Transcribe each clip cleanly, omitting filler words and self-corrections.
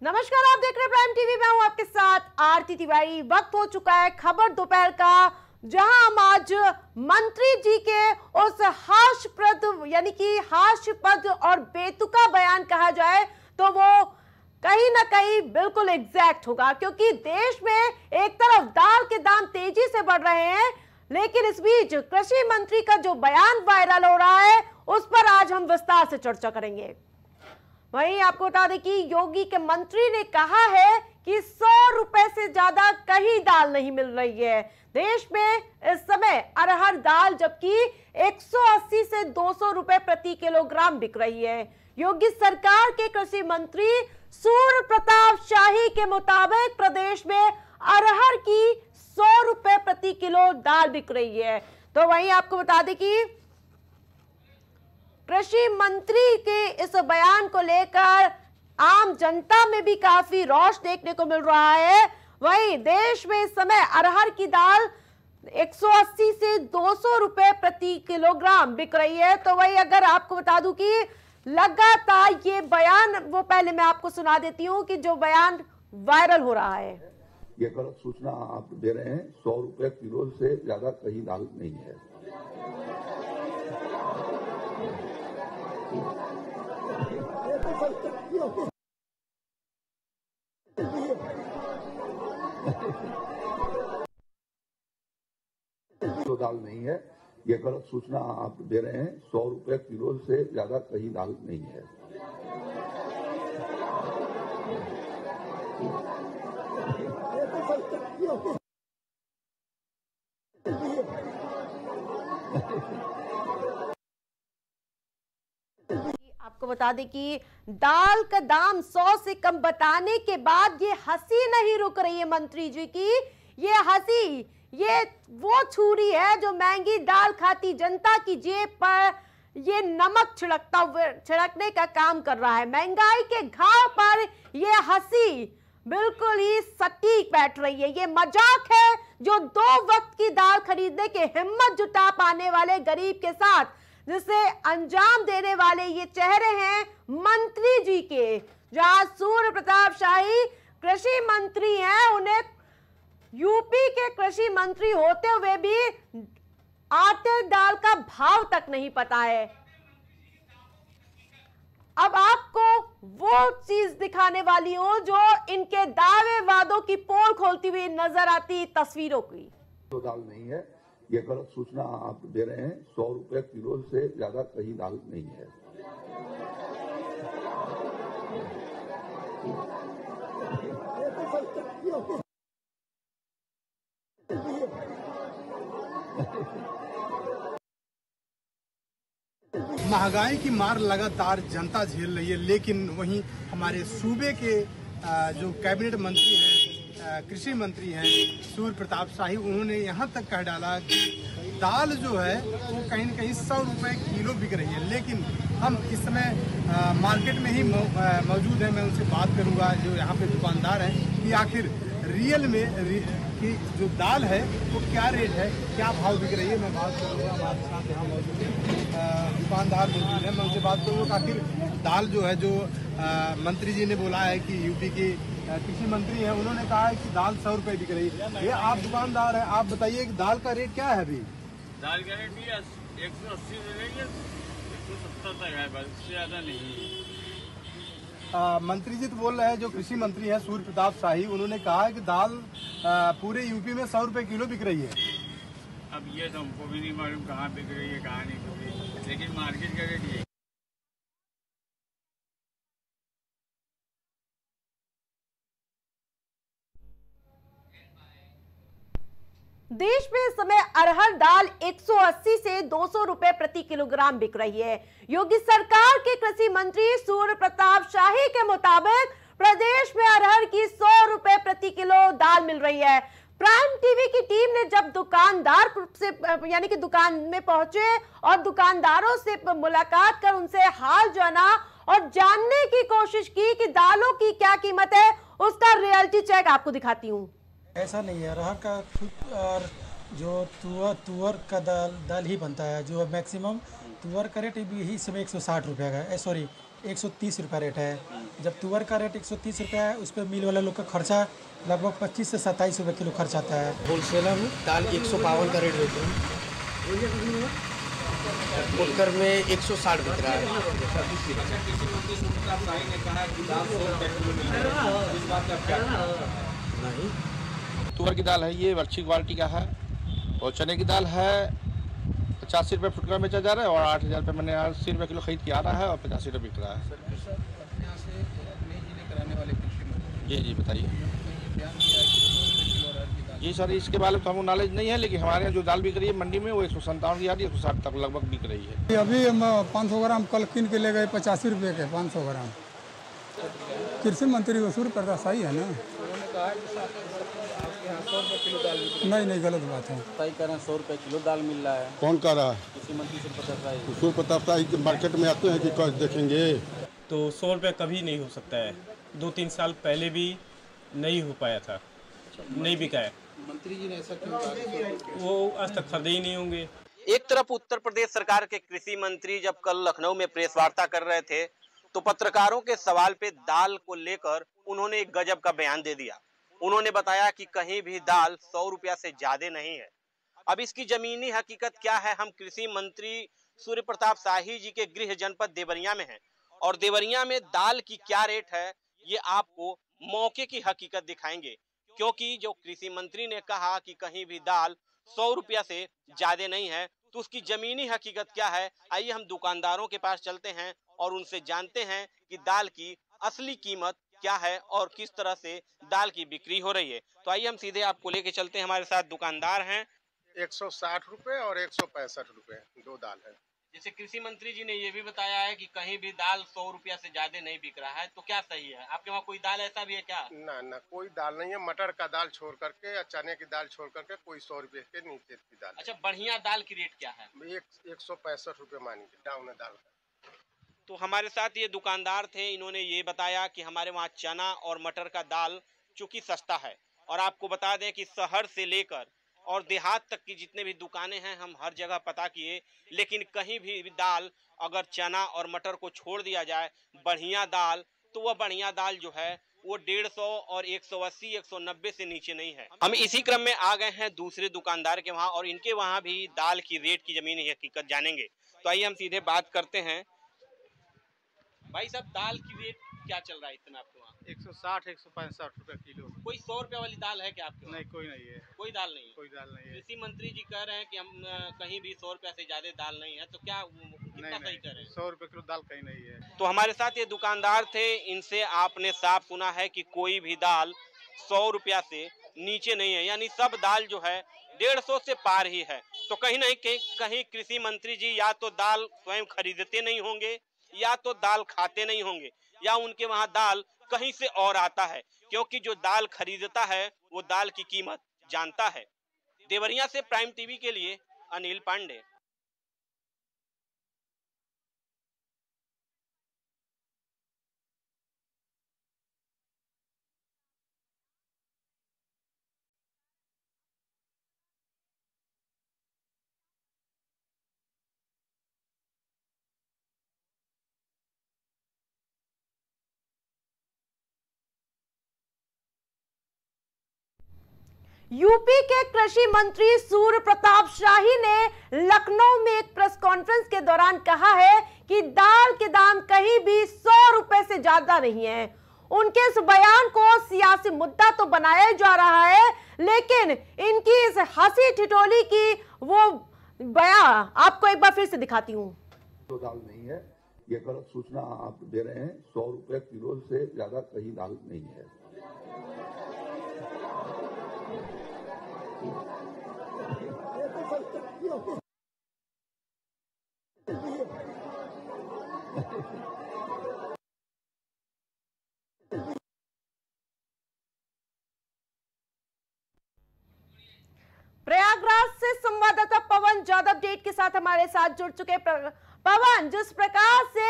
नमस्कार, आप देख रहे हैं प्राइम टीवी। मैं हूं आपके साथ आरती तिवारी। वक्त हो चुका है खबर दोपहर का, जहां हम आज मंत्री जी के उस हास्यप्रद यानी कि हास्यपद और बेतुका बयान कहा जाए तो वो कहीं ना कहीं बिल्कुल एग्जैक्ट होगा, क्योंकि देश में एक तरफ दाल के दाम तेजी से बढ़ रहे हैं, लेकिन इस बीच कृषि मंत्री का जो बयान वायरल हो रहा है उस पर आज हम विस्तार से चर्चा करेंगे। वहीं आपको बता दें कि योगी के मंत्री ने कहा है कि 100 रुपए से ज्यादा कहीं दाल नहीं मिल रही है। देश में इस समय अरहर दाल जबकि 180 से 200 रुपए प्रति किलोग्राम बिक रही है। योगी सरकार के कृषि मंत्री सूर्य प्रताप शाही के मुताबिक प्रदेश में अरहर की 100 रुपए प्रति किलो दाल बिक रही है। तो वहीं आपको बता दें कि कृषि मंत्री के इस बयान को लेकर आम जनता में भी काफी रोष देखने को मिल रहा है। वहीं देश में इस समय अरहर की दाल 180 से 200 रुपए प्रति किलोग्राम बिक रही है। तो वहीं अगर आपको बता दूं कि लगातार ये बयान, वो पहले मैं आपको सुना देती हूँ कि जो बयान वायरल हो रहा है। ये गलत सूचना आप दे रहे हैं। 100 रुपए किलो से ज्यादा कहीं दाल नहीं है। तो दाल नहीं है, ये गलत सूचना आप दे रहे हैं। 100 रुपए किलो से ज्यादा कहीं दाल नहीं है। आपको बता दें कि दाल का दाम 100 से कम बताने के बाद ये हंसी नहीं रुक रही है मंत्री जी की। ये हंसी, ये वो छुरी है जो महंगी दाल खाती जनता की जेब पर ये नमक छिड़कने का काम कर रहा है। महंगाई के घाव पर ये हंसी बिल्कुल ही सटीक बैठ रही है। ये मजाक है जो 2 वक्त की दाल खरीदने के हिम्मत जुटा पाने वाले गरीब के साथ जिसे अंजाम देने वाले ये चेहरे हैं मंत्री जी के। जहां सूर्य प्रताप शाही कृषि मंत्री हैं, उन्हें यूपी के कृषि मंत्री होते हुए भी आटे दाल का भाव तक नहीं पता है। अब आपको वो चीज दिखाने वाली हूं जो इनके दावे वादों की पोल खोलती हुई नजर आती तस्वीरों की। तो दाल नहीं है, ये गलत सूचना आप दे रहे हैं। 100 रुपए किलो से ज्यादा कहीं दाल नहीं है। महंगाई की मार लगातार जनता झेल रही है, लेकिन वहीं हमारे सूबे के जो कैबिनेट मंत्री हैं, कृषि मंत्री हैं सूर्य प्रताप शाही, उन्होंने यहाँ तक कह डाला कि दाल जो है वो कहीं न कहीं 100 रुपए किलो बिक रही है। लेकिन हम इस समय मार्केट में ही मौजूद हैं। मैं उनसे बात करूँगा जो यहाँ पे दुकानदार हैं कि आखिर रियल में कि जो दाल है वो क्या रेट है, क्या भाव बिक रही है। मैं बात करूँगा, हमारे साथ यहाँ मौजूद है दुकानदार मौजूद है, मैं उनसे बात करूँगा। आखिर दाल जो है, जो मंत्री जी ने बोला है कि यूपी के कृषि मंत्री हैं, उन्होंने कहा है कि दाल 100 रुपए बिक रही है। ये आप दुकानदार हैं, आप बताइए कि दाल का रेट क्या है अभी? दाल का रेट भी 180 से लेके 170 तक है, बस इससे ज्यादा नहीं है। मंत्री जी तो बोल रहे हैं, जो कृषि मंत्री है सूर्य प्रताप शाही, उन्होंने कहा है कि दाल पूरे यूपी में 100 रुपए किलो बिक रही है। अब ये तो हमको भी नहीं मालूम कहाँ बिक रही है कहाँ नहीं बिक रही है, लेकिन मार्केट का रेट ये। देश में इस समय अरहर दाल 180 से 200 रुपए प्रति किलोग्राम बिक रही है। योगी सरकार के कृषि मंत्री सूर्य प्रताप शाही के मुताबिक प्रदेश में अरहर की 100 रुपए प्रति किलो दाल मिल रही है। प्राइम टीवी की टीम ने जब दुकानदार से यानी कि दुकान में पहुंचे और दुकानदारों से मुलाकात कर उनसे हाल जाना और जानने की कोशिश की कि दालों की क्या कीमत है, उसका रियलिटी चेक आपको दिखाती हूँ। ऐसा नहीं है, अरहर का और जो तुअर का दाल ही बनता है, जो मैक्सिमम तुअर का रेट भी इस समय 160 रुपये का है, सॉरी 130 रुपये रेट है। जब तुअर का रेट 130 रुपये है, उस पर मिल वाले लोग का खर्चा लगभग 25 से 27 रुपये किलो खर्च आता है। होलसेलर हूँ, दाल 152 का रेट देते हैं, फुटकर में 160 बिक रहा है। नहीं, तुअर की दाल है, ये अच्छी क्वालिटी का है, और चने की दाल है 85 रुपये फुटकर बेचा जा रहा है, और 8,000 रुपये मैंने 80 रुपये किलो खरीद के आ रहा है, और 85 रुपये बिक रहा है। जी बताइए। जी सर, इसके बारे में तो हमको नॉलेज नहीं है, लेकिन हमारे यहाँ जो दाल बिक रही है मंडी में वो 157 की आ रही है, 160 तक लगभग बिक रही है। अभी 500 ग्राम कल किन के ले गए 85 रुपये के 500 ग्राम। कृषि मंत्री वसूल करता सही है ना? नहीं, गलत बात है। सही कह रहे हैं, 100 रुपये किलो दाल मिल रहा है। कौन कह रहा है? कृषि मंत्री सूर्य प्रताप शाही मार्केट में आते हैं कि देखेंगे? तो 100 रुपये कभी नहीं हो सकता है। 2-3 साल पहले भी नहीं हो पाया था, नहीं बिका है। मंत्री जी ने ऐसा क्यों कहा? वो आज तक खरीदे ही नहीं होंगे। एक तरफ उत्तर प्रदेश सरकार के कृषि मंत्री जब कल लखनऊ में प्रेस वार्ता कर रहे थे, तो पत्रकारों के सवाल पे दाल को लेकर उन्होंने एक गजब का बयान दे दिया। उन्होंने बताया कि कहीं भी दाल 100 रुपया से ज्यादा नहीं है। अब इसकी जमीनी हकीकत क्या है, हम कृषि मंत्री सूर्य प्रताप शाही जी के गृह जनपद देवरिया में हैं, और देवरिया में दाल की क्या रेट है ये आपको मौके की हकीकत दिखाएंगे। क्योंकि जो कृषि मंत्री ने कहा कि कहीं भी दाल 100 रुपया से ज्यादा नहीं है, तो उसकी जमीनी हकीकत क्या है, आइए हम दुकानदारों के पास चलते हैं और उनसे जानते हैं कि दाल की असली कीमत क्या है और किस तरह से दाल की बिक्री हो रही है। तो आइए हम सीधे आपको लेके चलते हैं, हमारे साथ दुकानदार हैं। 160 रुपए और 165 रुपए दो दाल है। जैसे कृषि मंत्री जी ने ये भी बताया है कि कहीं भी दाल 100 रुपया से ज्यादा नहीं बिक रहा है, तो क्या सही है? आपके वहाँ कोई दाल ऐसा भी है क्या? ना कोई दाल नहीं है। मटर का दाल छोड़ करके या चने की दाल छोड़ करके कोई 100 रुपए के नीचे की दाल। अच्छा, बढ़िया दाल की रेट क्या है? 165 रुपए मानिए डाउन है दाल का। तो हमारे साथ ये दुकानदार थे, इन्होंने ये बताया कि हमारे वहाँ चना और मटर का दाल चूंकि सस्ता है, और आपको बता दें कि शहर से लेकर और देहात तक की जितने भी दुकानें हैं हम हर जगह पता किए, लेकिन कहीं भी दाल अगर चना और मटर को छोड़ दिया जाए बढ़िया दाल, तो वह बढ़िया दाल जो है वो 150 और 180 190 से नीचे नहीं है। हम इसी क्रम में आ गए हैं दूसरे दुकानदार के वहाँ, और इनके वहाँ भी दाल की रेट की जमीनी हकीकत जानेंगे। तो आइए हम सीधे बात करते हैं। भाई साहब, दाल की रेट क्या चल रहा है इतना आपके वहाँ? 160 165 रुपए किलो। कोई 100 रुपए वाली दाल है क्या आपके वहाँ? नहीं, कोई नहीं है। कोई दाल नहीं है? कोई दाल नहीं है। कृषि मंत्री जी कह रहे हैं कि हम कहीं भी 100 रुपए से ज्यादा दाल नहीं है, तो क्या कितना सही कह रहे हैं? 100 रुपए किलो दाल कहीं नहीं है। तो हमारे साथ ये दुकानदार थे, इनसे आपने साफ सुना है कि कोई भी दाल 100 रुपया से नीचे नहीं है, यानी सब दाल जो है 150 से पार ही है। तो कहीं नहीं कहीं कृषि मंत्री जी या तो दाल स्वयं खरीदते नहीं होंगे, या तो दाल खाते नहीं होंगे, या उनके वहाँ दाल कहीं से और आता है, क्योंकि जो दाल खरीदता है वो दाल की कीमत जानता है। देवरिया से प्राइम टीवी के लिए अनिल पांडे। यूपी के कृषि मंत्री सूर्य प्रताप शाही ने लखनऊ में एक प्रेस कॉन्फ्रेंस के दौरान कहा है कि दाल के दाम कहीं भी 100 रुपए से ज्यादा नहीं है। उनके इस बयान को सियासी मुद्दा तो बनाया जा रहा है, लेकिन इनकी इस हंसी ठिठोली की वो बयान आपको एक बार फिर से दिखाती हूँ। तो दाल नहीं है, ये गलत सूचना आप दे रहे हैं। 100 रुपए किलो से ज्यादा कहीं दाल नहीं है। प्रयागराज से संवाददाता पवन जादव डेट के साथ हमारे साथ जुड़ चुके। पवन, जिस प्रकार से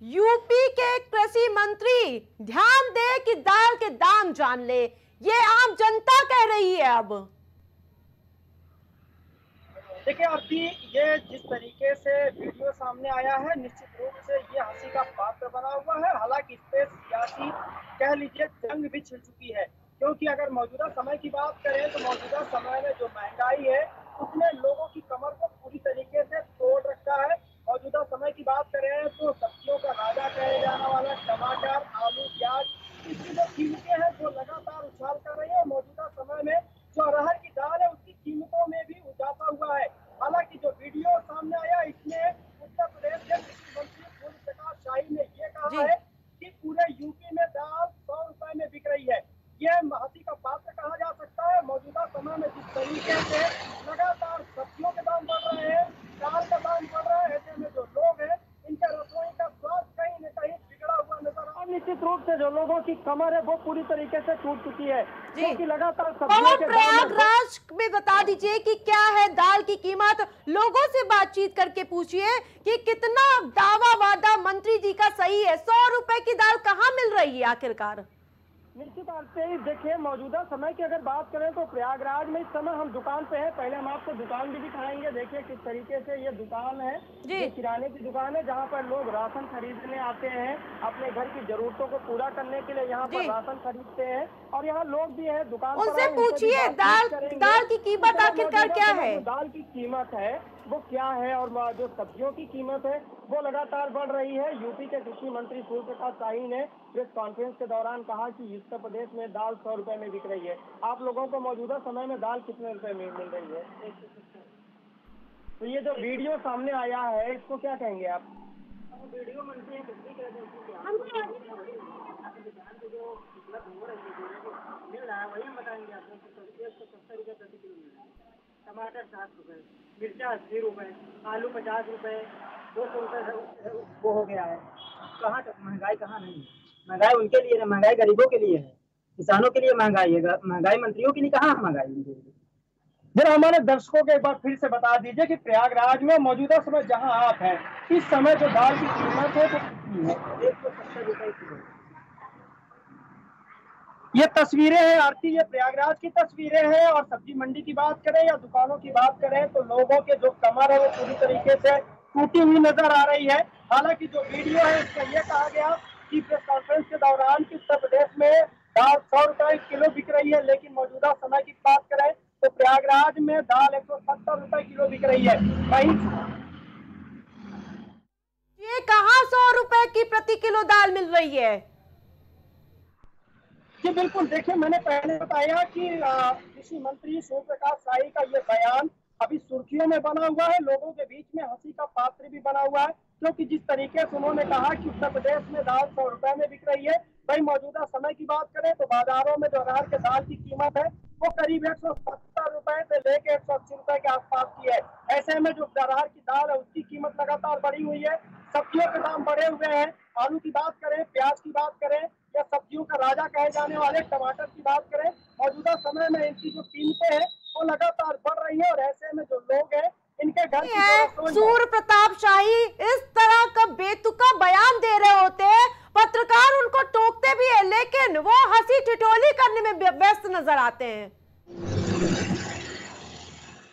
यूपी के कृषि मंत्री ध्यान दे कि दाल के दाम जान ले, ये आम जनता कह रही है। अब देखिए आरती, ये जिस तरीके से वीडियो सामने आया है निश्चित रूप से ये हंसी का पात्र बना हुआ है। हालांकि इस पे सियासी कह लीजिए जंग भी छिड़ चुकी है, क्योंकि अगर मौजूदा समय की बात करें तो मौजूदा समय में जो महंगाई है उसने लोगों की कमर को पूरी तरीके से तोड़ रखा है। मौजूदा समय की बात करें तो सब्जियों का राजा कहे जाने वाला टमाटर, आलू, प्याज, इसकी जो कीमतें हैं वो लगातार उछाल कर रही है। मौजूदा समय में जो अरहर की दाल है उसकी कीमतों में भी इजाफा हुआ है। हालांकि जो वीडियो सामने आया इसमें उत्तर प्रदेश के कृषि मंत्री सूर्य प्रताप शाही ने ये कहा है कि पूरे यूपी में दाल 100 रुपए में बिक रही है। यह हंसी का पात्र कहा जा सकता है। मौजूदा समय में जिस तरीके से लगातार सब्जियों के दाम बढ़ रहे हैं, दाल का दाम बढ़ रहा है, ऐसे में जो लोग हैं इनके रसोई का स्वाद कहीं न कहीं बिगड़ा हुआ नजर आ। निश्चित रूप से जो लोगों की कमर है वो पूरी तरीके से टूट चुकी है, क्योंकि लगातार सब्जियों के प्रयागराज में बता दीजिए कि क्या है दाल की कीमत, लोगों से बातचीत करके पूछिए कि कितना दावा वादा मंत्री जी का सही है। 100 रुपए की दाल कहाँ मिल रही है आखिरकार? निश्चित तौर से देखिए मौजूदा समय की अगर बात करें तो प्रयागराज में इस समय हम दुकान पे हैं। पहले हम आपको दुकान भी दिखाएंगे। देखिए किस तरीके से ये दुकान है, ये किराने की दुकान है जहाँ पर लोग राशन खरीदने आते हैं, अपने घर की जरूरतों को पूरा करने के लिए यहाँ पर राशन खरीदते हैं। और यहाँ लोग भी है दुकान उनसे पूछिए दाल की कीमत आखिरकार क्या है, दाल की कीमत है वो क्या है, और जो सब्जियों की कीमत है वो लगातार बढ़ रही है। यूपी के कृषि मंत्री सूर्य प्रताप शाही ने प्रेस कॉन्फ्रेंस के दौरान कहा कि उत्तर प्रदेश में दाल 100 रुपए में बिक रही है। आप लोगों को मौजूदा समय में दाल कितने रुपए में मिल रही है? तो ये जो वीडियो सामने आया है इसको क्या कहेंगे आप? वीडियो मंत्री मिल रहा है वही बताएंगे आपको। 170 रुपए प्रति किलो मिल रहा है, टमाटर 60 रुपए, मिर्चा 80 रुपए, आलू 50 रुपए, 200 रुपए वो हो गया है। कहाँ तक महंगाई कहाँ नहीं है? महंगाई उनके लिए है, महंगाई गरीबों के लिए है, किसानों के लिए महंगाई है, महंगाई मंत्रियों के लिए कहाँ महंगाई उनके लिए। जरा हमारे दर्शकों को एक बार फिर से बता दीजिए कि प्रयागराज में मौजूदा समय जहां आप हैं इस समय जो दाल की कीमत है तो 170 रुपए किलो। ये तस्वीरें हैं आरती, ये प्रयागराज की तस्वीरें हैं। और सब्जी मंडी की बात करें या दुकानों की बात करें तो लोगों के जो कमर है वो पूरी तरीके से टूटी हुई नजर आ रही है। हालांकि जो वीडियो है इसमें यह कहा गया कि प्रेस कॉन्फ्रेंस के दौरान कि उत्तर प्रदेश में दाल 100 रुपए किलो बिक रही है, लेकिन मौजूदा समय की बात करें तो प्रयागराज में दाल 170 रुपए किलो बिक रही है। वहीं ये कहाँ 100 रुपए की प्रति किलो दाल मिल रही है? जी बिल्कुल, देखिए मैंने पहले बताया कि कृषि मंत्री सूर्य प्रताप शाही का ये बयान अभी सुर्खियों में बना हुआ है, लोगों के बीच में हंसी का पात्र भी बना हुआ है, क्योंकि जिस तरीके से उन्होंने कहा कि उत्तर प्रदेश में दाल 100 रुपए में बिक रही है। भाई मौजूदा समय की बात करें तो बाजारों में जो अरहर के दाल की कीमत है वो करीब 170 रुपए से लेकर 180 रुपए के आसपास की है। ऐसे में जो अरहर की दाल है उसकी कीमत लगातार बढ़ी हुई है। सब्जियों के दाम बढ़े हुए हैं। आलू की बात करें, प्याज की बात करें या सब्जियों का राजा कहे जाने वाले टमाटर की बात करें, मौजूदा समय में इनकी जो कीमतें हैं वो लगातार बढ़ रही है। और ऐसे में जो लोग हैं इनके घर की सूर्य प्रताप शाही इस तरह का बेतुका बयान दे रहे होते हैं, पत्रकार उनको टोकते भी है, लेकिन वो हंसी ठिठोली करने में व्यस्त नजर आते हैं।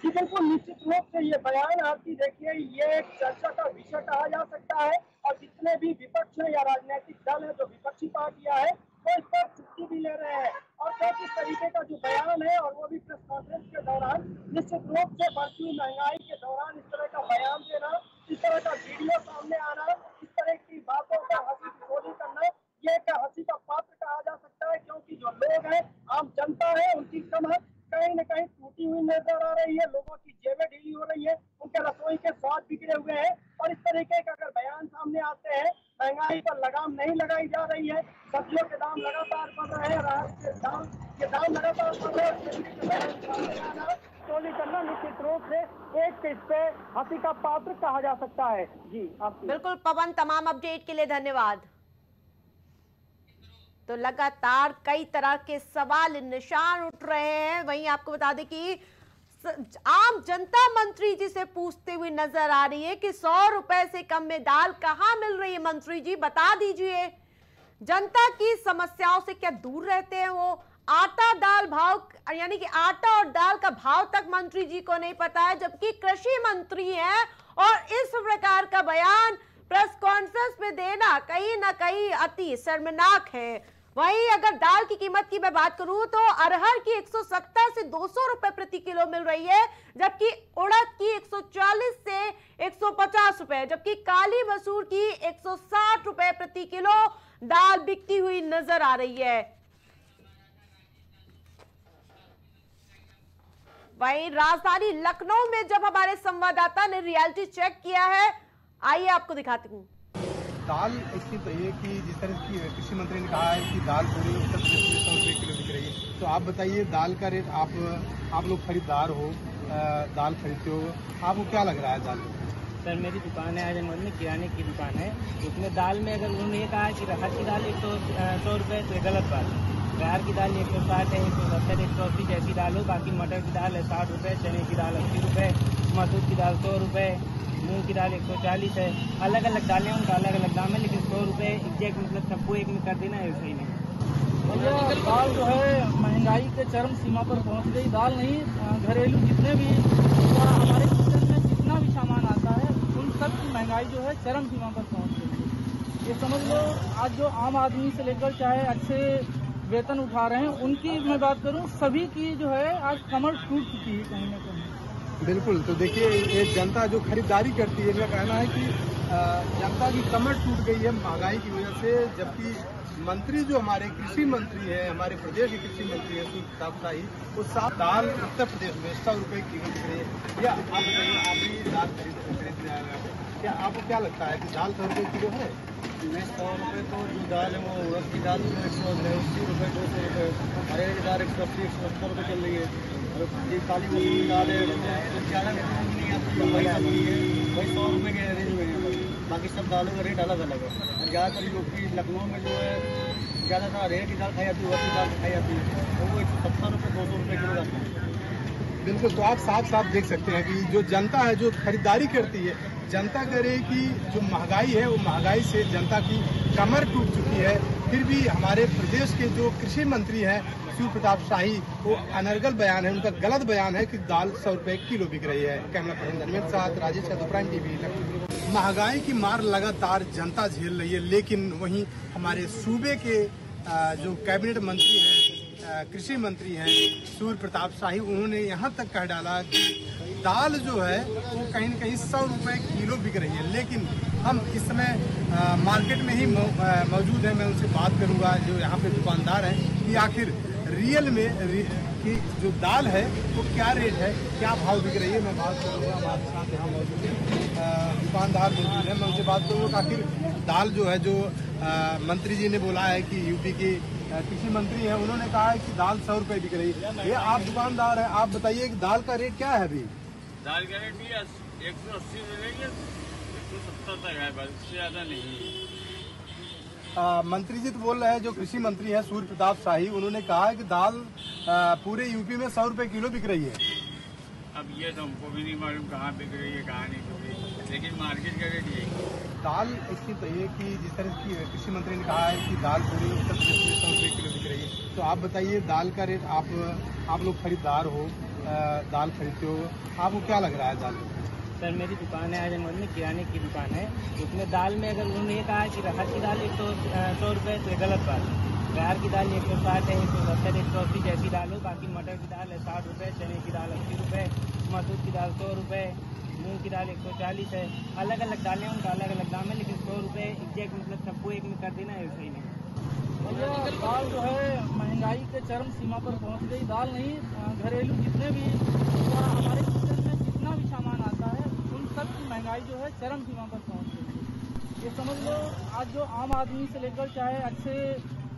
जी बिल्कुल, निश्चित रूप से ये बयान आपकी देखिए ये एक चर्चा का विषय कहा जा सकता है। और जितने भी विपक्ष है या राजनीतिक दल है, जो विपक्षी पार्टियां है, वो इस पर छुट्टी भी ले रहे हैं। और किस तरीके का जो बयान है और वो भी प्रेस कॉन्फ्रेंस के दौरान निश्चित रूप से बढ़ती हुई महंगाई के दौरान इस तरह का बयान देना, इस तरह का वीडियो सामने आना, इस तरह की बातों का हंसी ठिठोली करना, ये एक हंसी का पात्र कहा जा सकता है। क्योंकि जो लोग हैं, आम जनता है, उनकी कमर कहीं न कहीं टूटी हुई नजर आ रही है, लोगों की जेबें ढीली हो रही है, उनके रसोई के स्वाद बिगड़े हुए हैं। और इस तरीके का अगर बयान सामने आते हैं, महंगाई पर लगाम नहीं लगाई जा रही है, सब्जियों के दाम लगातार बढ़ रहे हैं, राहत के दाम लगातार बढ़ रहे हैं, टोली करना निश्चित रूप से एक इस पे हंसी का पात्र कहा जा सकता है। जी आप बिल्कुल पवन, तमाम अपडेट के लिए धन्यवाद। तो लगातार कई तरह के सवाल निशान उठ रहे हैं। वहीं आपको बता दें कि आम जनता मंत्री जी से पूछते हुए नजर आ रही है कि 100 रुपए से कम में दाल कहां मिल रही है। मंत्री जी बता दीजिए, जनता की समस्याओं से क्या दूर रहते हैं वो? आटा दाल भाव यानी कि आटा और दाल का भाव तक मंत्री जी को नहीं पता है, जबकि कृषि मंत्री हैं और इस प्रकार का बयान प्रेस कॉन्फ्रेंस में देना कहीं ना कहीं अति शर्मनाक है। वहीं अगर दाल की कीमत की मैं बात करूं तो अरहर की 170 से 200 रुपए प्रति किलो मिल रही है, जबकि उड़द की 140 से 150 रुपए, जबकि काली मसूर की 160 रुपए प्रति किलो दाल बिकती हुई नजर आ रही है। वहीं राजधानी लखनऊ में जब हमारे संवाददाता ने रियलिटी चेक किया है, आइए आपको दिखाती हूँ। दाल इसकी तो ये कि जिस तरह की कृषि मंत्री ने कहा है कि दाल पूरी उत्तर प्रदेश में 100 रुपये किलो बिक रही है, तो आप बताइए दाल का रेट, आप लोग खरीदार हो, दाल खरीदते हो, आपको क्या लग रहा है दाल? सर मेरी दुकान है आजमगढ़ में, किराने की दुकान है। उसमें दाल में अगर उन्होंने ये कहा है कि अरहर की दाल 100 रुपये तो गलत बात है। अरहर की दाल 160 है, 170, 180 जैसी दाल हो। बाकी मटर की दाल है 60 रुपये, चने की दाल 80 रुपये, मसूर की दाल 100 रुपये, मूंग की दाल 140 है। अलग अलग दालें उनका अलग अलग दाम है, लेकिन 100 रुपये एग्जैक्ट मतलब सबको एक में कर देना है सही नहीं। दाल जो है महंगाई के चरम सीमा पर पहुंच गई। दाल नहीं, घरेलू जितने भी हमारे किचन में जितना भी सामान आता है उन सब की महंगाई जो है चरम सीमा पर पहुंच गई। ये समझ लो आज जो आम आदमी से लेकर चाहे अच्छे वेतन उठा रहे हैं उनकी मैं बात करूं, सभी की जो है आज कमर टूट चुकी है कहीं ना कहीं। बिल्कुल, तो देखिए ये जनता जो खरीदारी करती है, मेरा कहना है कि जनता की कमर टूट गई है महंगाई की वजह से। जबकि मंत्री जो हमारे कृषि मंत्री है, हमारे प्रदेश के कृषि मंत्री है सूर्य प्रताप शाही, वो साफ दाल उत्तर प्रदेश में 100 रुपये किलो बिक रही है। या आप भी दाल खरीदने आए हैं, क्या आपको क्या लगता है कि दाल 100 रुपये किलो है? मैं 100 रुपये तो जो दाल है वो उड़द की दाल 180 रुपये, 200 रुपये, अरहर की दाल 180, 170 रुपये चल रही है। ये काली मसूर की दाल है ज़्यादा नहीं आती है, वही आती है, वही 100 रुपये के रेंज में है। बाकी सब दालों का रेट अलग अलग है। ज़्यादातर लोग की लखनऊ में जो है ज़्यादातर अरहर की दाल खाई जाती है, उड़द की दाल खाई जाती है, तो वो 170 रुपये 200 रुपये किलो जाती है। बिल्कुल, तो आप साफ साफ देख सकते हैं कि जो जनता है जो खरीदारी करती है, जनता कह रही है कि जो महंगाई है वो महंगाई से जनता की कमर टूट चुकी है। फिर भी हमारे प्रदेश के जो कृषि मंत्री हैं सूर्य प्रताप शाही, वो अनर्गल बयान है, उनका गलत बयान है कि दाल 100 रुपये किलो बिक रही है। कैमरा पर्सन धर्मेंद्र के साथ राजेश यादव, प्राइम टीवी लखनऊ। महंगाई की मार लगातार जनता झेल रही है, लेकिन वहीं हमारे सूबे के जो कैबिनेट मंत्री हैं, कृषि मंत्री हैं सूर्य प्रताप शाही, उन्होंने यहाँ तक कह डाला कि दाल जो है वो कहीं न कहीं 100 रुपये किलो बिक रही है। लेकिन हम इस समय मार्केट में ही मौजूद हैं, मैं उनसे बात करूंगा जो यहाँ पे दुकानदार हैं कि आखिर रियल में कि जो दाल है वो क्या रेट है, क्या भाव बिक रही है। मैं बात करूँगा, हमारे साथ यहाँ मौजूद है दुकानदार मौजूद है, मैं उनसे बात करूँगा आखिर दाल जो है जो मंत्री जी ने बोला है कि यूपी के कृषि मंत्री हैं, उन्होंने कहा है कि दाल 100 रुपये बिक रही है। ये आप दुकानदार हैं, आप बताइए कि दाल का रेट क्या है अभी? दाल का रेट भी 180 से लेके 170 तक है, बस इससे ज़्यादा नहीं है। मंत्री जी तो बोल रहे हैं, जो कृषि मंत्री है सूर्य प्रताप शाही, उन्होंने कहा है कि दाल पूरे यूपी में 100 रुपये किलो बिक रही है। अब ये तो हमको भी नहीं मालूम कहाँ बिक रही है कहाँ नहीं बिक रही है, लेकिन मार्केट का रेट यही। दाल इसकी तो ये कि जिस तरह की कृषि मंत्री ने कहा है कि दाल पूरी उत्तर प्रदेश में 100 रुपये किलो बिक रही है, तो आप बताइए दाल का रेट, आप लोग खरीदार हो, दाल खरीदते हो, आपको क्या लग रहा है दाल? सर मेरी दुकान है आजमगढ़ में, किराने की दुकान है। उसमें दाल में अगर उन्होंने ये कहा है कि अरहर की दाल 100 रुपये तो गलत बात है। अरहर की दाल 160 है, 170, 180 जैसी दाल हो। बाकी मटर की दाल है 60 रुपये, चने की दाल 80 रुपये, मसूर की दाल 100 रुपये, मूंग की दाल 140 है। अलग अलग दालें उनका अलग अलग दाम है, लेकिन 100 रुपये एग्जैक्ट मतलब सबको एक में कर देना है सही नहीं। दाल जो है महंगाई के चरम सीमा पर पहुंच गई। दाल नहीं, घरेलू जितने भी हमारे किचन में जितना भी सामान आता है उन सब की महंगाई जो है चरम सीमा पर पहुंच गई। ये समझ लो आज जो आम आदमी से लेकर चाहे अच्छे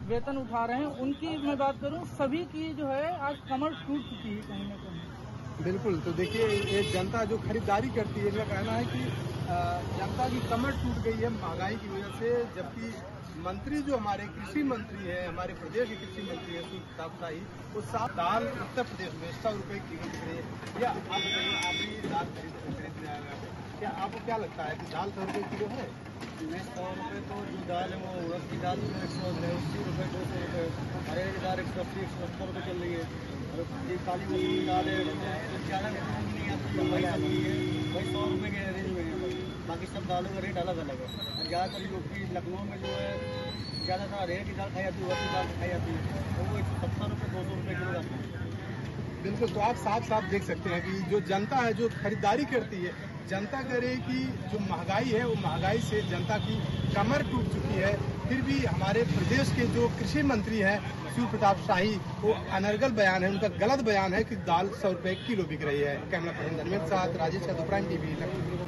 वेतन उठा रहे हैं उनकी मैं बात करूं, सभी की जो है आज कमर टूट चुकी है कहीं ना कहीं। बिल्कुल, तो देखिए ये जनता जो खरीदारी करती है, मेरा कहना है कि जनता की कमर टूट गई है महंगाई की वजह से। जबकि मंत्री जो हमारे कृषि मंत्री हैं, हमारे प्रदेश के कृषि मंत्री हैं सूर्य प्रताप शाही, वो साफ दाल उत्तर प्रदेश में 100 रुपये किलो बिक रही है। या आप भी दाल खरीदने आए हैं, क्या आपको क्या लगता है कि दाल 100 रुपये किलो है? मैं 100 रुपये तो जो दाल है वो उड़द की दाल 180 रुपये 200 रुपये, हरे की दाल 180 170 रुपये चल रही है, और ये काली मसूर की दाल है ज़्यादा नहीं आती है, वही चल रही है, वही 100 रुपये के रेंज में है। बाकी सब दालों का रेट अलग अलग है। ज़्यादातर यूपी लखनऊ में जो है ज़्यादातर हरे की दाल खाई जाती है, उड़द की दाल खाई जाती है, तो वो 170 रुपये 200 रुपये किलो आती है। बिल्कुल, तो आप साफ साफ देख सकते हैं कि जो जनता है जो खरीदारी करती है, जनता कह रही है कि जो महंगाई है वो महंगाई से जनता की कमर टूट चुकी है। फिर भी हमारे प्रदेश के जो कृषि मंत्री हैं सूर्य प्रताप शाही, वो अनर्गल बयान है, उनका गलत बयान है कि दाल 100 रुपये किलो बिक रही है। कैमरा पर्सन धर्मेंद्र के साथ राजेश यादव, प्राइम टीवी, लखनऊ।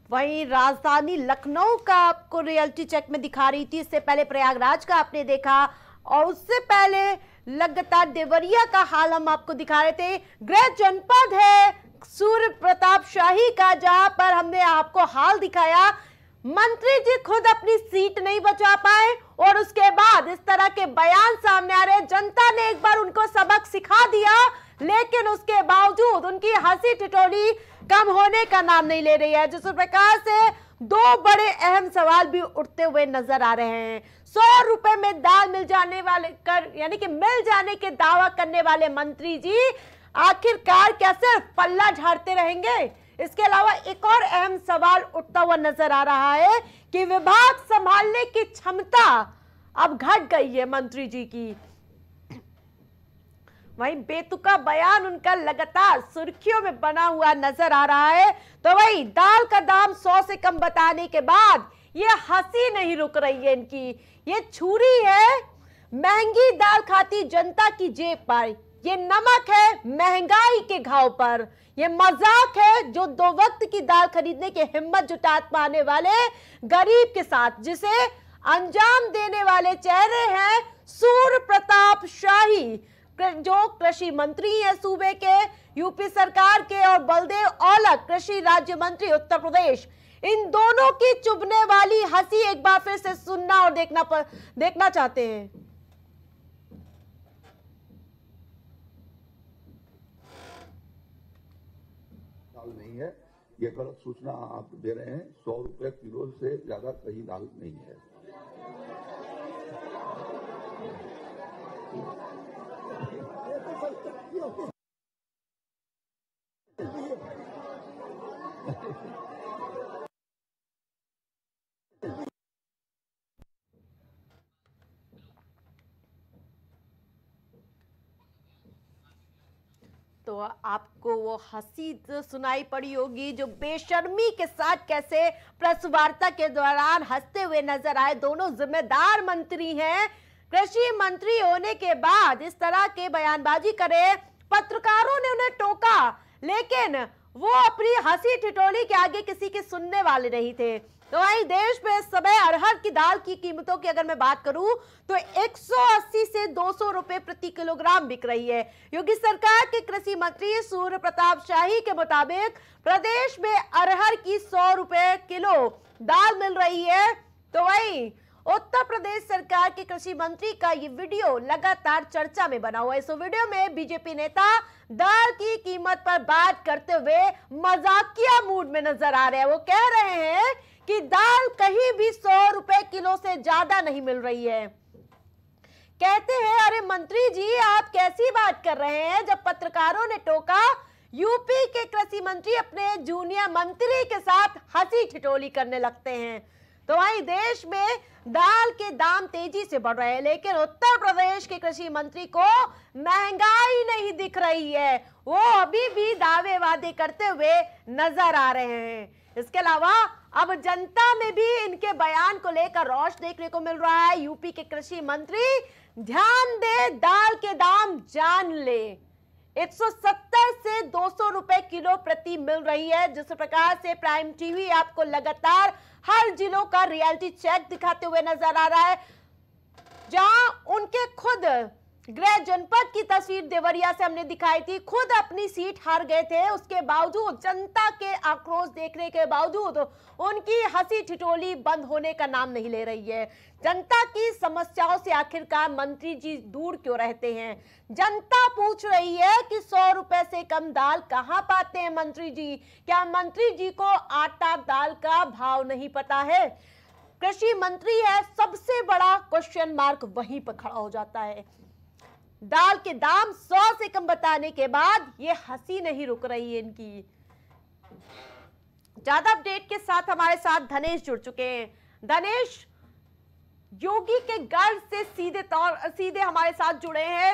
वहीं राजधानी लखनऊ का आपको रियलिटी चेक में दिखा रही थी, इससे पहले प्रयागराज का आपने देखा और उससे पहले लगातार देवरिया का हाल हम आपको दिखा रहे थे। गृह जनपद है सूर्य प्रताप शाही का, जहां पर हमने आपको हाल दिखाया। मंत्री जी खुद अपनी सीट नहीं बचा पाए और उसके बाद इस तरह के बयान सामने आ रहे। जनता ने एक बार उनको सबक सिखा दिया, लेकिन उसके बावजूद उनकी हंसी ठिठोली कम होने का नाम नहीं ले रही है। जिस प्रकार से दो बड़े अहम सवाल भी उठते हुए नजर आ रहे हैं। 100 रुपए में दाल मिल जाने वाले यानी कि मिल जाने के दावा करने वाले मंत्री जी आखिरकार क्या सिर्फ पल्ला झाड़ते रहेंगे? इसके अलावा एक और अहम सवाल उठता हुआ नजर आ रहा है कि विभाग संभालने की क्षमता अब घट गई है मंत्री जी की। वहीं बेतुका बयान उनका लगातार सुर्खियों में बना हुआ नजर आ रहा है। तो वही दाल का दाम 100 से कम बताने के बाद ये हंसी नहीं रुक रही है इनकी। ये छुरी है महंगी दाल खाती जनता की जेब पर, ये नमक है महंगाई के घाव पर, ये मजाक है जो 2 वक्त की दाल खरीदने की हिम्मत जुटा पाने वाले गरीब के साथ, जिसे अंजाम देने वाले चेहरे हैं सूर्य प्रताप शाही, जो कृषि मंत्री है सूबे के, यूपी सरकार के, और बलदेव औलख कृषि राज्य मंत्री उत्तर प्रदेश। इन दोनों की चुभने वाली हंसी एक बार फिर से सुनना और देखना चाहते हैं। दाल नहीं है, ये गलत सूचना आप दे रहे हैं। 100 रुपये किलो से ज्यादा कहीं दाल नहीं है। तो आपको वो हंसी तो सुनाई पड़ी होगी जो बेशर्मी के साथ कैसे प्रेस वार्ता के दौरान हंसते हुए नजर आए। दोनों जिम्मेदार मंत्री हैं, कृषि मंत्री होने के बाद इस तरह के बयानबाजी करे। पत्रकारों ने उन्हें टोका, लेकिन वो अपनी हंसी ठिठोली के आगे किसी के सुनने वाले नहीं थे। तो वहीं देश में इस समय अरहर की दाल की कीमतों की अगर मैं बात करूं तो 180 से 200 रुपए प्रति किलोग्राम बिक रही है। योगी सरकार के कृषि मंत्री सूर्य प्रताप शाही के मुताबिक प्रदेश में अरहर की 100 रुपए किलो दाल मिल रही है। तो वहीं उत्तर प्रदेश सरकार के कृषि मंत्री का ये वीडियो लगातार चर्चा में बना हुआ है। इस वीडियो में बीजेपी नेता दाल की कीमत पर बात करते हुए मजाकिया मूड में नजर आ रहे हैं। वो कह रहे हैं कि दाल कहीं भी 100 रुपए किलो से ज्यादा नहीं मिल रही है। कहते हैं अरे मंत्री जी आप कैसी बात कर रहे हैं। जब पत्रकारों ने टोका, यूपी के कृषि मंत्री अपने जूनियर मंत्री के साथ हंसी ठिठोली करने लगते हैं। तो वहीं देश में दाल के दाम तेजी से बढ़ रहे हैं, लेकिन उत्तर प्रदेश के कृषि मंत्री को महंगाई नहीं दिख रही है। वो अभी भी दावे वादे करते हुए नजर आ रहे हैं। इसके अलावा अब जनता में भी इनके बयान को लेकर रोष देखने को मिल रहा है। यूपी के कृषि मंत्री ध्यान दे, दाल के दाम जान ले, 170 से 200 रुपए किलो प्रति मिल रही है। जिस प्रकार से प्राइम टीवी आपको लगातार हर जिलों का रियलिटी चेक दिखाते हुए नजर आ रहा है, जहां उनके खुद गृह जनपद की तस्वीर देवरिया से हमने दिखाई थी, खुद अपनी सीट हार गए थे, उसके बावजूद जनता के आक्रोश देखने के बावजूद उनकी हंसी ठिठोली बंद होने का नाम नहीं ले रही है। जनता की समस्याओं से आखिरकार मंत्री जी दूर क्यों रहते हैं? जनता पूछ रही है कि 100 रुपए से कम दाल कहां पाते हैं मंत्री जी? क्या मंत्री जी को आटा दाल का भाव नहीं पता है? कृषि मंत्री है, सबसे बड़ा क्वेश्चन मार्क वहीं पर खड़ा हो जाता है। दाल के दाम 100 से कम बताने के बाद ये हंसी नहीं रुक रही है इनकी। ज्यादा अपडेट के साथ हमारे साथ धनेश जुड़ चुके हैं। धनेश, योगी के घर से सीधे हमारे साथ जुड़े हैं।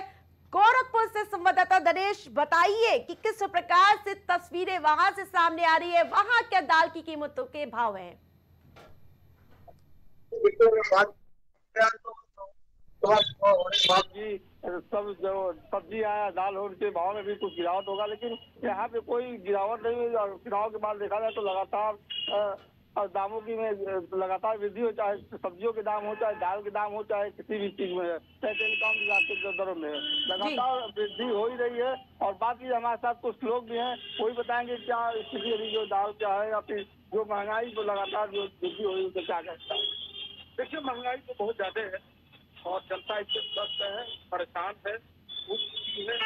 गोरखपुर से संवाददाता धनेश, बताइए कि किस प्रकार से तस्वीरें वहां से सामने आ रही है, वहां क्या दाल की कीमतों के भाव हैं? जी, सब जो सब्जी आया दाल और के भाव में भी कुछ गिरावट होगा, लेकिन यहाँ पे कोई गिरावट नहीं हुई। और चुनाव के बाद देखा जाए तो लगातार दामों की में लगातार वृद्धि हो, चाहे सब्जियों के दाम हो, चाहे दाल के दाम हो, चाहे किसी भी चीज में है, चाहे टेलीकॉम विभाग के दरों में है, लगातार वृद्धि हो ही रही है। और बाकी हमारे साथ कुछ लोग भी हैं, वही बताएंगे क्या स्थिति अभी जो दाल क्या है या फिर जो महंगाई तो लगातार जो वृद्धि हो रही है क्या कहता है। देखिए, महंगाई तो बहुत ज्यादा है और जनता इससे त्रस्त है, परेशान है, भूख है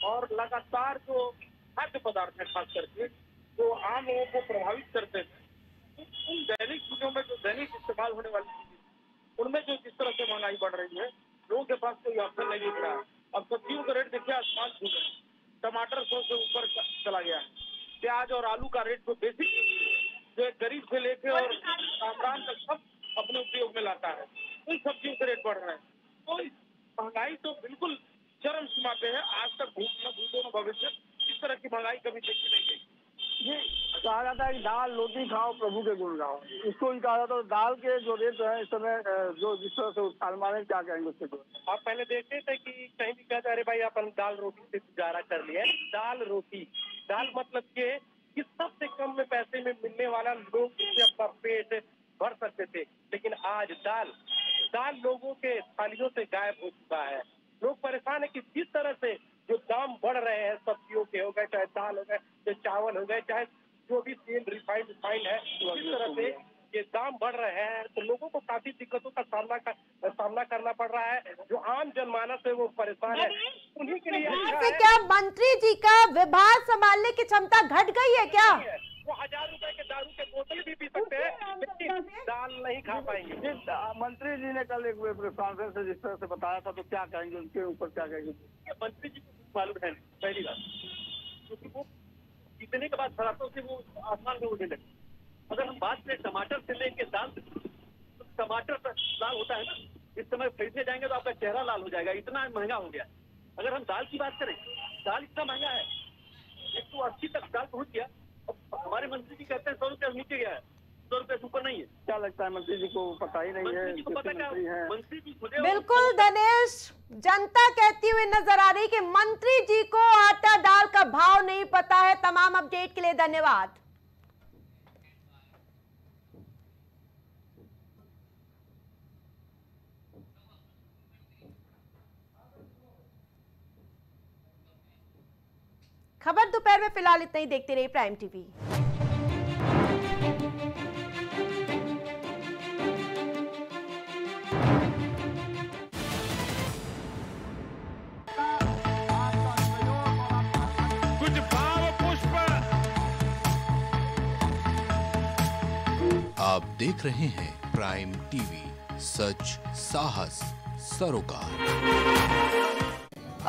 और लगातार जो खाद्य पदार्थ है खास करके जो आम लोगों को प्रभावित करते हैं, उन दैनिक चीजों में जो दैनिक इस्तेमाल होने वाली चीजें उनमें जो जिस तरह से महंगाई बढ़ रही है, लोगों के पास कोई ऑप्शन नहीं दिख रहा है। अब सब्जियों का रेट देखिए आसमान छू गया, टमाटर 100 से ऊपर चला गया है, प्याज और आलू का रेट जो बेसिक जो गरीब से लेके और सामान्य तक सब अपने उपयोग में लाता है, उन सब्जियों के रेट बढ़ रहे हैं। तो महंगाई तो बिल्कुल चरम सीमा पे है। आज तक भूखो न भविष्य इस तरह की महंगाई कभी देखी नहीं गई। ये कहा जाता है कि दाल रोटी खाओ प्रभु के गुण गाओ, इसको ही कहा जाता है। दाल के जो रेट है इस समय जो जिस तरह से उछाल मारे, क्या कहेंगे उसके तो? आप पहले देखते थे कि कहीं भी कहते अरे भाई अपन दाल रोटी से गुजारा कर लिया। दाल रोटी, दाल मतलब ये कि सबसे कम में पैसे में मिलने वाला लोग इससे अपना पेट भर सकते थे, लेकिन आज दाल लोगों के थालियों से गायब हो चुका है। लोग परेशान है कि जिस तरह से जो दाम बढ़ रहे हैं सब्जियों के, हो गए चाहे दाल हो गए, चाहे चावल हो गए, चाहे जो भी तेल रिफाइंड है, जिस तरह से ये दाम बढ़ रहे हैं तो लोगों को काफी दिक्कतों का सामना करना पड़ रहा है। जो आम जनमानस है वो परेशान है। उन्हीं के लिए क्या मंत्री जी का विभाग संभालने की क्षमता घट गई है क्या? वो 1000 रुपए के दारू के बोतल भी पी सकते हैं, लेकिन दाल नहीं खा पाएंगे। मंत्री जी ने कल एक कॉन्फ्रेंस से जिस तरह से बताया था, तो क्या कहेंगे उनके ऊपर, क्या कहेंगे? मंत्री जी को मालूम है पहली बात, क्योंकि वो जीतने के बाद फरातों से वो आसमान में उड़ने लगे। अगर हम बात करें टमाटर से लेके दाल, तो टमाटर लाल होता है ना, इस समय खरीदने जाएंगे तो आपका चेहरा लाल हो जाएगा, इतना महंगा हो गया। अगर हम दाल की बात करें, दाल इतना महंगा है, 180 तक दाल पहुंच गया। हमारे मंत्री जी कहते हैं 100 रुपये नीचे गया है, 100 रुपये से ऊपर नहीं है। क्या लगता है मंत्री जी को पता ही नहीं है? मंत्री जी बिल्कुल धनेश, जनता कहती हुई नजर आ रही कि मंत्री जी को आटा दाल का भाव नहीं पता है। तमाम अपडेट के लिए धन्यवाद। खबर दोपहर में फिलहाल इतना ही। देखते रहिए प्राइम टीवी। कुछ भाव पुष्प। आप देख रहे हैं प्राइम टीवी, सच साहस सरोकार।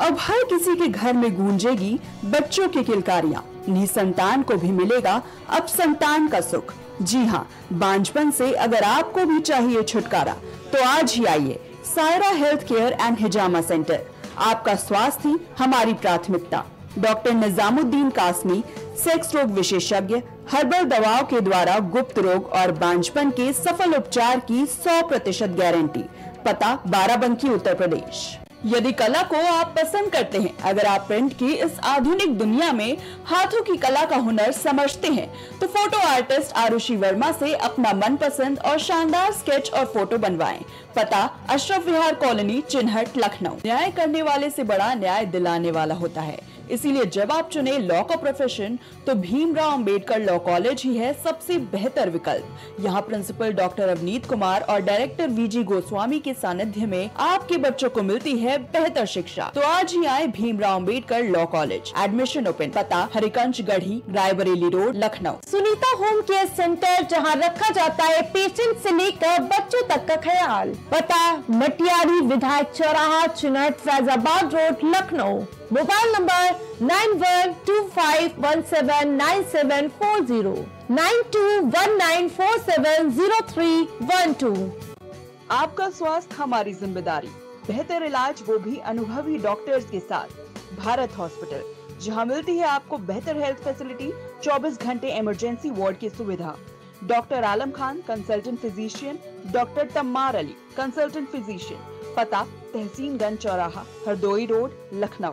अब हर किसी के घर में गूंजेगी बच्चों की किलकारियां। निसंतान को भी मिलेगा अब संतान का सुख। जी हाँ, बांझपन से अगर आपको भी चाहिए छुटकारा तो आज ही आइए Saira health care and hijama centre. आपका स्वास्थ्य ही हमारी प्राथमिकता। डॉक्टर निजामुद्दीन कासमी, सेक्स रोग विशेषज्ञ, हर्बल दवाओं के द्वारा गुप्त रोग और बांझपन के सफल उपचार की 100% गारंटी। पता बाराबंकी, उत्तर प्रदेश। यदि कला को आप पसंद करते हैं, अगर आप प्रिंट की इस आधुनिक दुनिया में हाथों की कला का हुनर समझते हैं, तो फोटो आर्टिस्ट आरुषि वर्मा से अपना मनपसंद और शानदार स्केच और फोटो बनवाएं। पता अशरफ विहार कॉलोनी, चिन्हट, लखनऊ। न्याय करने वाले से बड़ा न्याय दिलाने वाला होता है। इसीलिए जब आप चुने लॉ का प्रोफेशन तो भीमराव अंबेडकर लॉ कॉलेज ही है सबसे बेहतर विकल्प। यहाँ प्रिंसिपल डॉक्टर अवनीत कुमार और डायरेक्टर वीजी गोस्वामी के सानिध्य में आपके बच्चों को मिलती है बेहतर शिक्षा। तो आज ही आए Bhimrao Ambedkar law college. Admission open. पता Harikanj Garhi, Raebareli road, Lucknow. Sunita home care centre, जहां रखा जाता है पेशेंट से लेकर बच्चों तक का ख्याल। पता मटियारी विधायक चौराहा, Chunat, Faizabad road, Lucknow. Mobile number 9125179740, 9219470312। आपका स्वास्थ्य हमारी जिम्मेदारी, बेहतर इलाज वो भी अनुभवी डॉक्टर्स के साथ। भारत हॉस्पिटल, जहां मिलती है आपको बेहतर हेल्थ फैसिलिटी, 24 घंटे इमरजेंसी वार्ड की सुविधा। Doctor Alam Khan consultant physician, doctor Tammar Ali consultant physician. पता तहसीनगंज चौराहा, Hardoi road, Lucknow.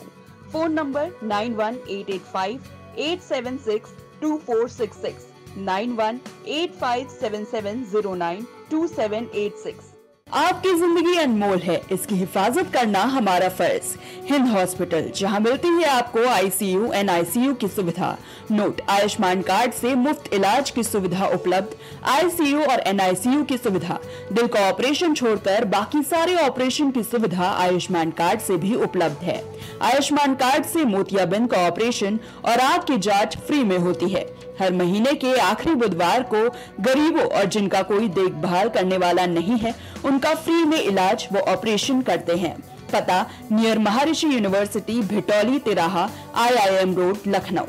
Phone number 9185876246, 918577092786। आपकी जिंदगी अनमोल है, इसकी हिफाजत करना हमारा फर्ज। हिंद हॉस्पिटल, जहां मिलती है आपको आईसीयू, एनआईसीयू की सुविधा। नोट, आयुष्मान कार्ड से मुफ्त इलाज की सुविधा उपलब्ध। आईसीयू और एनआईसीयू की सुविधा। दिल का ऑपरेशन छोड़कर बाकी सारे ऑपरेशन की सुविधा आयुष्मान कार्ड से भी उपलब्ध है। आयुष्मान कार्ड से मोतियाबिंद का ऑपरेशन और आंख की जांच फ्री में होती है। हर महीने के आखिरी बुधवार को गरीबों और जिनका कोई देखभाल करने वाला नहीं है, उनका फ्री में इलाज वो ऑपरेशन करते हैं। पता नियर महर्षि यूनिवर्सिटी, भिटौली तिराहा, IIM रोड, लखनऊ।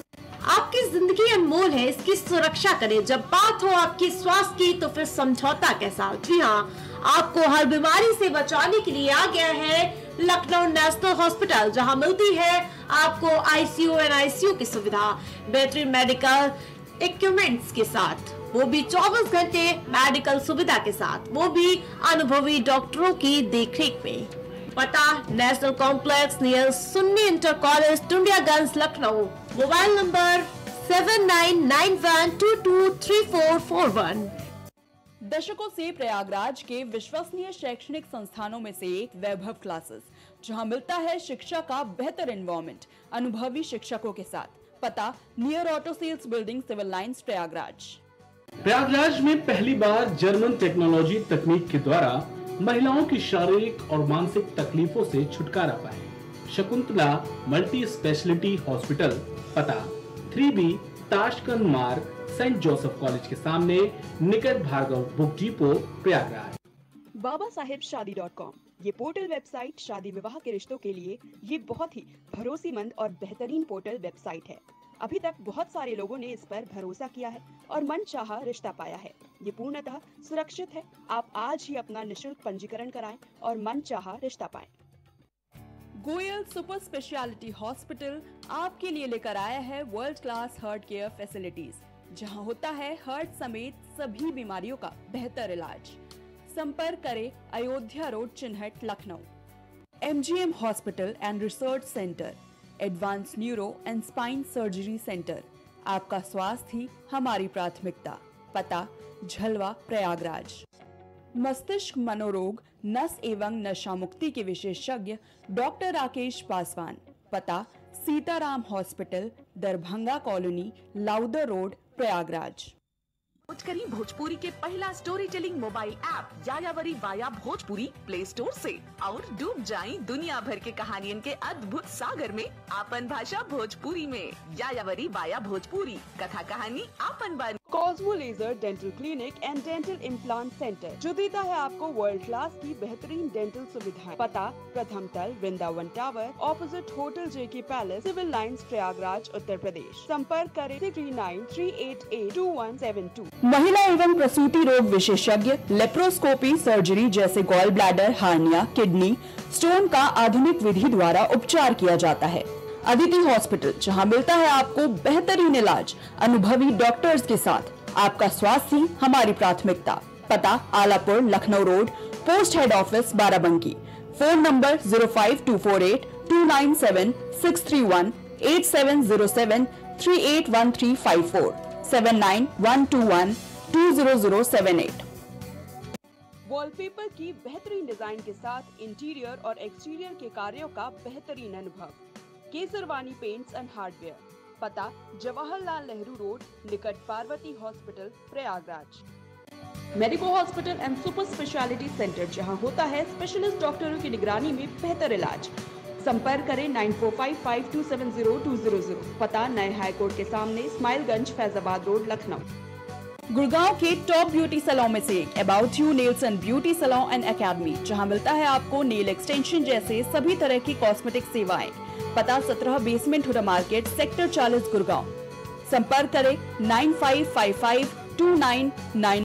आपकी जिंदगी अनमोल है, इसकी सुरक्षा करें। जब बात हो आपके स्वास्थ्य की तो फिर समझौता कैसा। जी हाँ, आपको हर बीमारी से बचाने के लिए आ गया है लखनऊ नेशनल हॉस्पिटल, जहां मिलती है आपको आईसीयू, एनआईसीयू की सुविधा, बेहतरीन मेडिकल इक्विपमेंट्स के साथ, वो भी 24 घंटे मेडिकल सुविधा के साथ, वो भी अनुभवी डॉक्टरों की देखरेख में। पता national complex near Sunni inter college, Tundiyaganj, Lucknow. Mobile number 7991223441। दशकों से प्रयागराज के विश्वसनीय शैक्षणिक संस्थानों में से एक वैभव क्लासेस, जहां मिलता है शिक्षा का बेहतर एनवायरनमेंट अनुभवी शिक्षकों के साथ। पता near auto sales building, civil lines, Prayagraj. Prayagraj में पहली बार जर्मन टेक्नोलॉजी तकनीक के द्वारा महिलाओं की शारीरिक और मानसिक तकलीफों से छुटकारा पाए। Shakuntala multi speciality hospital. पता 3B ताशकंद मार्ग, सेंट जोसेफ कॉलेज के सामने, निकट Bhargava book depot, Prayagraj. BabaSahebShadi.com, ये पोर्टल वेबसाइट शादी विवाह के रिश्तों के लिए ये बहुत ही भरोसेमंद और बेहतरीन पोर्टल वेबसाइट है। अभी तक बहुत सारे लोगों ने इस पर भरोसा किया है और मनचाहा रिश्ता पाया है। ये पूर्णतः सुरक्षित है। आप आज ही अपना निशुल्क पंजीकरण कराएं और मनचाहा रिश्ता पाएं। गोयल सुपर स्पेशलिटी हॉस्पिटल आपके लिए लेकर आया है world class heart care facilities, जहां होता है हार्ट समेत सभी बीमारियों का बेहतर इलाज। संपर्क करें Ayodhya road, Chinhat, Lucknow. MGM hospital and research centre, advance neuro and spine surgery centre. आपका स्वास्थ्य ही हमारी प्राथमिकता। पता झलवा, प्रयागराज। मस्तिष्क मनोरोग, नस एवं नशा मुक्ति के विशेषज्ञ डॉक्टर राकेश पासवान। पता Sitaram hospital, Darbhanga colony, Lowther road, Prayagraj. करी भोजपुरी के पहला story telling mobile app Yayavari via Bhojpuri Play Store से और डूब जाएं दुनिया भर के कहानियन के अद्भुत सागर में आपन भाषा भोजपुरी में। यायावरी वाया भोजपुरी, कथा कहानी आपन बन। Cosmo laser dental clinic and dental implant centre, जो देता है आपको वर्ल्ड क्लास की बेहतरीन डेंटल सुविधाएं। पता प्रथम तल, Vrindavan tower, opposite hotel JK palace, civil lines, Prayagraj, Uttar Pradesh. संपर्क करें 3938822172। महिला एवं प्रसूति रोग विशेषज्ञ, लेप्रोस्कोपी सर्जरी जैसे gall bladder, hernia, kidney stone का आधुनिक विधि द्वारा उपचार किया जाता है। अदिति हॉस्पिटल, जहां मिलता है आपको बेहतरीन इलाज अनुभवी डॉक्टर्स के साथ। आपका स्वास्थ्य ही हमारी प्राथमिकता। पता Alapur, Lucknow road, post head office, Barabanki. Phone number 05248297631, 8707381354, 7912120078। Wallpaper की बेहतरीन डिजाइन के साथ इंटीरियर और एक्सटीरियर के कार्यों का बेहतरीन अनुभव। केसरवानी पेंट्स एंड हार्डवेयर, पता जवाहरलाल नेहरू रोड निकट Parvati hospital Prayagraj. Medico hospital and super speciality centre, जहां होता है स्पेशलिस्ट डॉक्टरों की निगरानी में बेहतर इलाज। संपर्क करें 9455270200, पता नए हाईकोर्ट के सामने, स्माइलगंज, फैजाबाद रोड, लखनऊ। गुड़गांव के टॉप ब्यूटी सैलून में से एक about you nails and beauty salon and academy, जहां मिलता है आपको नेल एक्सटेंशन जैसे सभी तरह की कॉस्मेटिक सेवाएं। पता 17 basement HUDA market, sector 40, Gurgaon. संपर्क करें 955529